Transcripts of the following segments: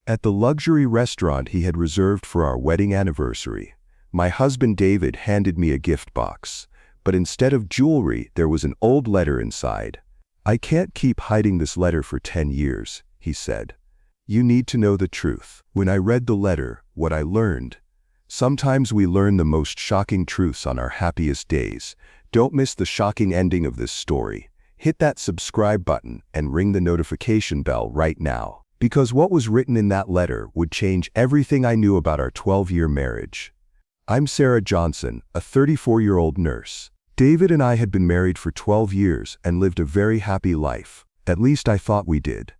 At the luxury restaurant he had reserved for our wedding anniversary, my husband David handed me a gift box, but instead of jewelry, there was an old letter inside. "I can't keep hiding this letter for 10 years, he said. "You need to know the truth." When I read the letter, what I learned. Sometimes we learn the most shocking truths on our happiest days. Don't miss the shocking ending of this story. Hit that subscribe button and ring the notification bell right now, because what was written in that letter would change everything I knew about our 12-year marriage. I'm Sarah Johnson, a 34-year-old nurse. David and I had been married for 12 years and lived a very happy life. At least I thought we did.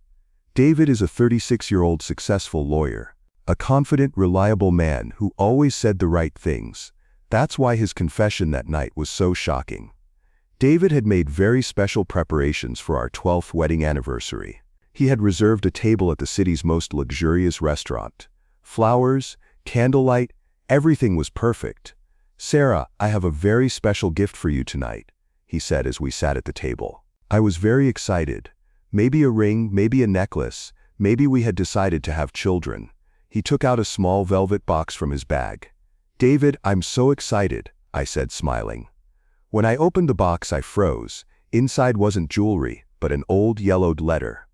David is a 36-year-old successful lawyer, a confident, reliable man who always said the right things. That's why his confession that night was so shocking. David had made very special preparations for our 12th wedding anniversary. He had reserved a table at the city's most luxurious restaurant. Flowers, candlelight, everything was perfect. "Sarah, I have a very special gift for you tonight," he said as we sat at the table. I was very excited. Maybe a ring, maybe a necklace, maybe we had decided to have children. He took out a small velvet box from his bag. "David, I'm so excited," I said, smiling. When I opened the box, I froze. Inside wasn't jewelry, but an old yellowed letter.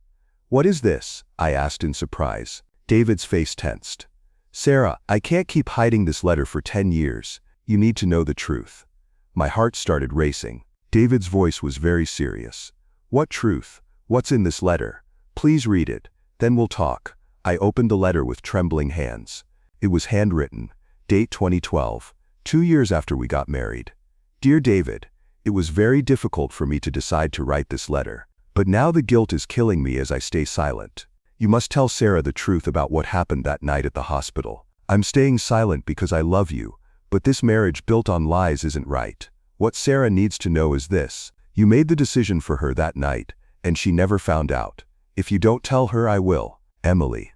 "What is this?" I asked in surprise. David's face tensed. "Sarah, I can't keep hiding this letter for 10 years. You need to know the truth." My heart started racing. David's voice was very serious. "What truth? What's in this letter? Please read it, then we'll talk." I opened the letter with trembling hands. It was handwritten, date 2012, 2 years after we got married. "Dear David, it was very difficult for me to decide to write this letter, but now the guilt is killing me as I stay silent. You must tell Sarah the truth about what happened that night at the hospital. I'm staying silent because I love you, but this marriage built on lies isn't right. What Sarah needs to know is this: you made the decision for her that night, and she never found out. If you don't tell her, I will. Emily."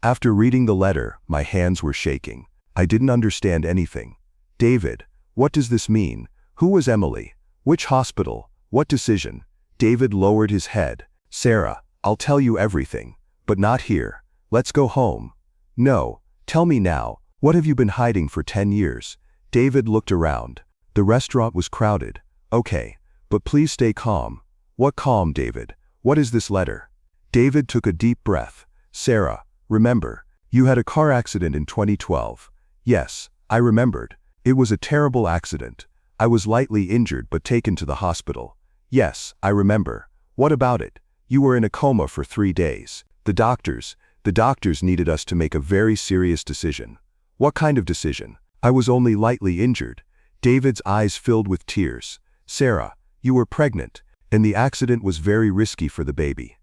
After reading the letter, my hands were shaking. I didn't understand anything. "David, what does this mean? Who was Emily? Which hospital? What decision?" David lowered his head. "Sarah, I'll tell you everything, but not here. Let's go home." "No, tell me now. What have you been hiding for 10 years? David looked around. The restaurant was crowded. "Okay, but please stay calm." "What calm, David? What is this letter?" David took a deep breath. "Sarah, remember, you had a car accident in 2012. "Yes, I remembered. It was a terrible accident. I was lightly injured but taken to the hospital." "Yes, I remember. What about it?" "You were in a coma for 3 days. The doctors needed us to make a very serious decision." "What kind of decision?" "I was only lightly injured." David's eyes filled with tears. "Sarah, you were pregnant, and the accident was very risky for the baby."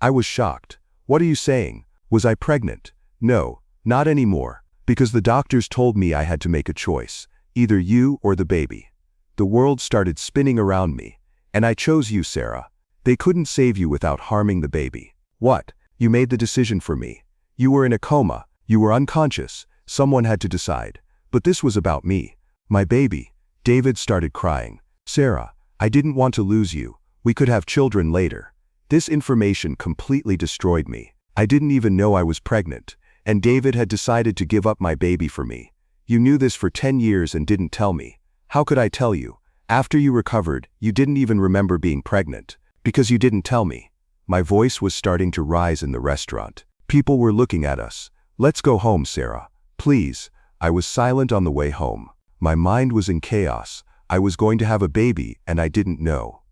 I was shocked. "What are you saying? Was I pregnant?" "No, not anymore, because the doctors told me I had to make a choice, either you or the baby." The world started spinning around me, and I chose you, Sarah. They couldn't save you without harming the baby. "What? You made the decision for me. You were in a coma, you were unconscious. Someone had to decide. But this was about me. My baby." David started crying. "Sarah, I didn't want to lose you. We could have children later." This information completely destroyed me. I didn't even know I was pregnant, and David had decided to give up my baby for me. "You knew this for 10 years and didn't tell me." "How could I tell you? After you recovered, you didn't even remember being pregnant, because you didn't tell me." My voice was starting to rise in the restaurant. People were looking at us. "Let's go home, Sarah. Please." I was silent on the way home. My mind was in chaos. I was going to have a baby, and I didn't know.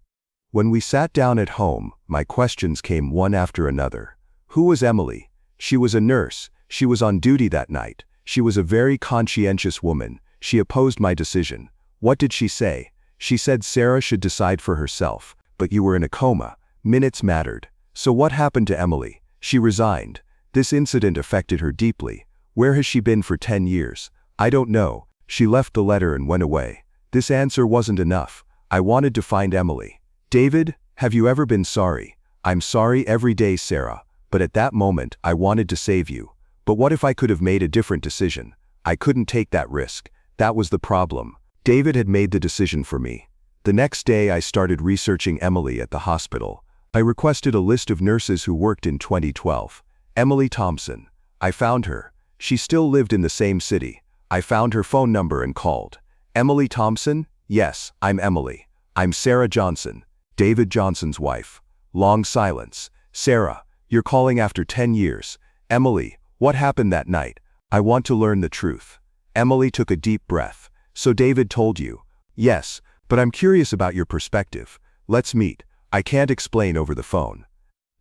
When we sat down at home, my questions came one after another. Who was Emily? She was a nurse. She was on duty that night. She was a very conscientious woman. She opposed my decision. What did she say? She said Sarah should decide for herself, but you were in a coma. Minutes mattered. So what happened to Emily? She resigned. This incident affected her deeply. Where has she been for 10 years? I don't know. She left the letter and went away. This answer wasn't enough. I wanted to find Emily. David, have you ever been sorry? I'm sorry every day, Sarah, but at that moment, I wanted to save you. But what if I could have made a different decision? I couldn't take that risk. That was the problem. David had made the decision for me. The next day, I started researching Emily at the hospital. I requested a list of nurses who worked in 2012. Emily Thompson. I found her. She still lived in the same city. I found her phone number and called. Emily Thompson? Yes, I'm Emily. I'm Sarah Johnson, David Johnson's wife. Long silence. Sarah, you're calling after 10 years. Emily, what happened that night? I want to learn the truth. Emily took a deep breath. So David told you? Yes, but I'm curious about your perspective. Let's meet. I can't explain over the phone.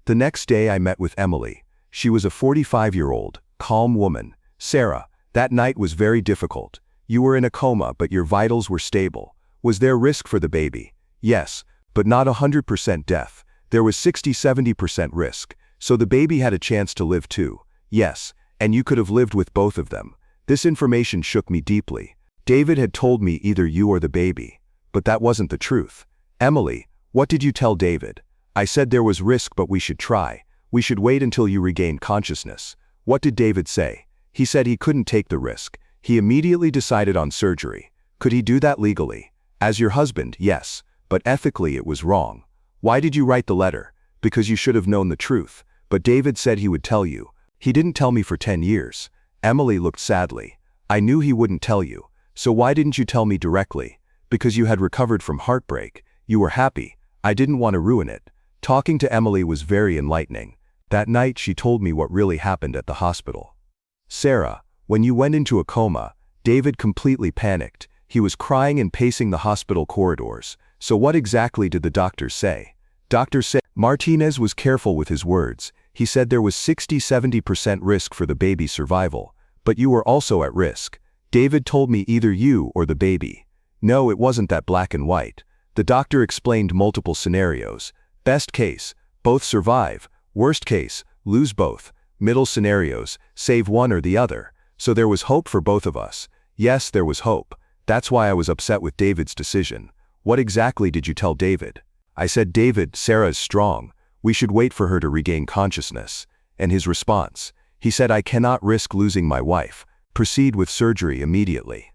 The next day I met with Emily. She was a 45-year-old, calm woman. Sarah, that night was very difficult. You were in a coma, but your vitals were stable. Was there risk for the baby? Yes, but not 100% death. There was 60–70% risk, so the baby had a chance to live too. Yes, and you could have lived with both of them. This information shook me deeply. David had told me either you or the baby. But that wasn't the truth. Emily, what did you tell David? I said there was risk, but we should try. We should wait until you regain consciousness. What did David say? He said he couldn't take the risk. He immediately decided on surgery. Could he do that legally? As your husband, yes, but ethically it was wrong. Why did you write the letter? Because you should have known the truth. But David said he would tell you. He didn't tell me for 10 years. Emily looked sadly. I knew he wouldn't tell you. So why didn't you tell me directly? Because you had recovered from heartbreak. You were happy. I didn't want to ruin it. Talking to Emily was very enlightening. That night she told me what really happened at the hospital. Sarah, when you went into a coma, David completely panicked. He was crying and pacing the hospital corridors. So what exactly did the doctors say? Doctors said Martinez was careful with his words. He said there was 60–70% risk for the baby's survival. But you were also at risk. David told me either you or the baby. No, it wasn't that black and white. The doctor explained multiple scenarios. Best case, both survive. Worst case, lose both. Middle scenarios, save one or the other. So there was hope for both of us. Yes, there was hope. That's why I was upset with David's decision. What exactly did you tell David? I said, David, Sarah is strong. We should wait for her to regain consciousness. And his response? He said, I cannot risk losing my wife. Proceed with surgery immediately.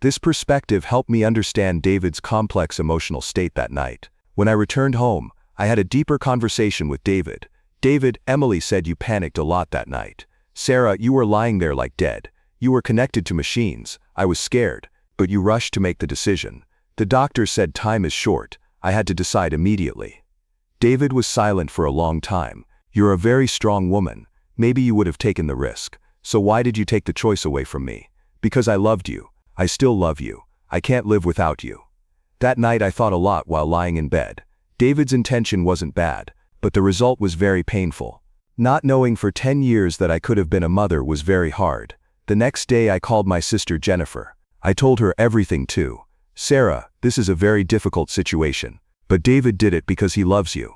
This perspective helped me understand David's complex emotional state that night. When I returned home, I had a deeper conversation with David. David, Emily said you panicked a lot that night. Sarah, you were lying there like dead. You were connected to machines. I was scared, but you rushed to make the decision. The doctor said time is short. I had to decide immediately. David was silent for a long time. You're a very strong woman. Maybe you would have taken the risk. So why did you take the choice away from me? Because I loved you. I still love you. I can't live without you. That night I thought a lot while lying in bed. David's intention wasn't bad, but the result was very painful. Not knowing for 10 years that I could have been a mother was very hard. The next day I called my sister Jennifer. I told her everything too. Sarah, this is a very difficult situation, but David did it because he loves you.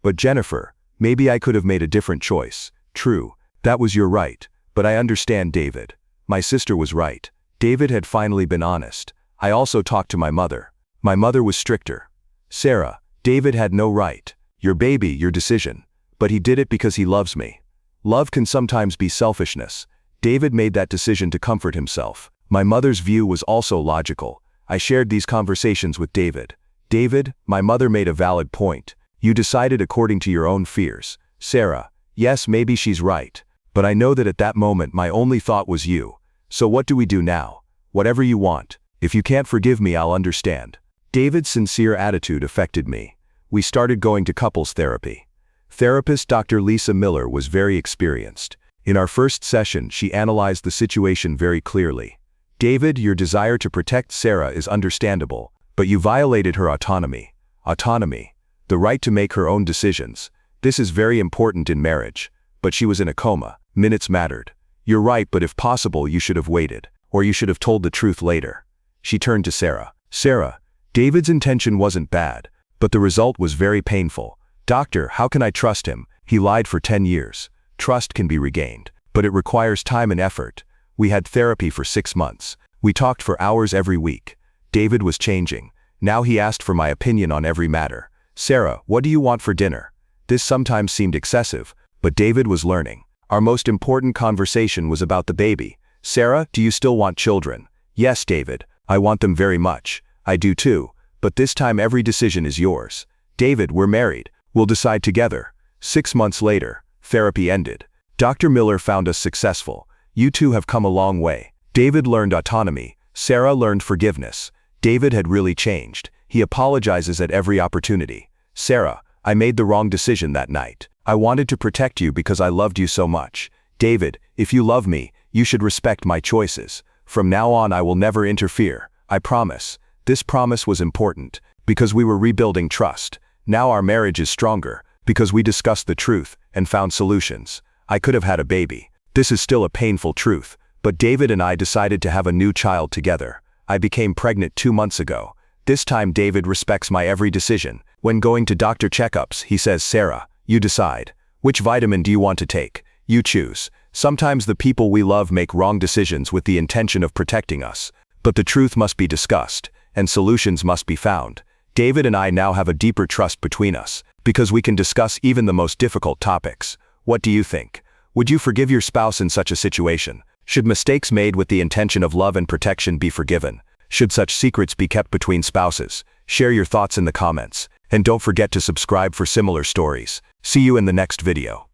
But Jennifer, maybe I could have made a different choice. True, that was your right, but I understand David. My sister was right. David had finally been honest. I also talked to my mother. My mother was stricter. Sarah, David had no right. Your baby, your decision. But he did it because he loves me. Love can sometimes be selfishness. David made that decision to comfort himself. My mother's view was also logical. I shared these conversations with David. David, my mother made a valid point. You decided according to your own fears. Sarah, yes, maybe she's right. But I know that at that moment my only thought was you. So what do we do now? Whatever you want. If you can't forgive me, I'll understand. David's sincere attitude affected me. We started going to couples therapy. Therapist Dr. Lisa Miller was very experienced. In our first session, she analyzed the situation very clearly. David, your desire to protect Sarah is understandable, but you violated her autonomy. Autonomy. The right to make her own decisions. This is very important in marriage. But she was in a coma. Minutes mattered. You're right, but if possible, you should have waited. Or you should have told the truth later. She turned to Sarah. Sarah, David's intention wasn't bad, but the result was very painful. Doctor, how can I trust him? He lied for 10 years. Trust can be regained, but it requires time and effort. We had therapy for 6 months. We talked for hours every week. David was changing. Now he asked for my opinion on every matter. Sarah, what do you want for dinner? This sometimes seemed excessive, but David was learning. Our most important conversation was about the baby. Sarah, do you still want children? Yes, David. I want them very much. I do too. But this time every decision is yours. David, we're married. We'll decide together. 6 months later, therapy ended. Dr. Miller found us successful. You two have come a long way. David learned autonomy. Sarah learned forgiveness. David had really changed. He apologizes at every opportunity. Sarah, I made the wrong decision that night. I wanted to protect you because I loved you so much. David, if you love me, you should respect my choices. From now on I will never interfere. I promise. This promise was important, because we were rebuilding trust. Now our marriage is stronger, because we discussed the truth and found solutions. I could have had a baby. This is still a painful truth, but David and I decided to have a new child together. I became pregnant 2 months ago. This time David respects my every decision. When going to doctor checkups, he says, Sarah, you decide. Which vitamin do you want to take? You choose. Sometimes the people we love make wrong decisions with the intention of protecting us. But the truth must be discussed, and solutions must be found. David and I now have a deeper trust between us, because we can discuss even the most difficult topics. What do you think? Would you forgive your spouse in such a situation? Should mistakes made with the intention of love and protection be forgiven? Should such secrets be kept between spouses? Share your thoughts in the comments, and don't forget to subscribe for similar stories. See you in the next video.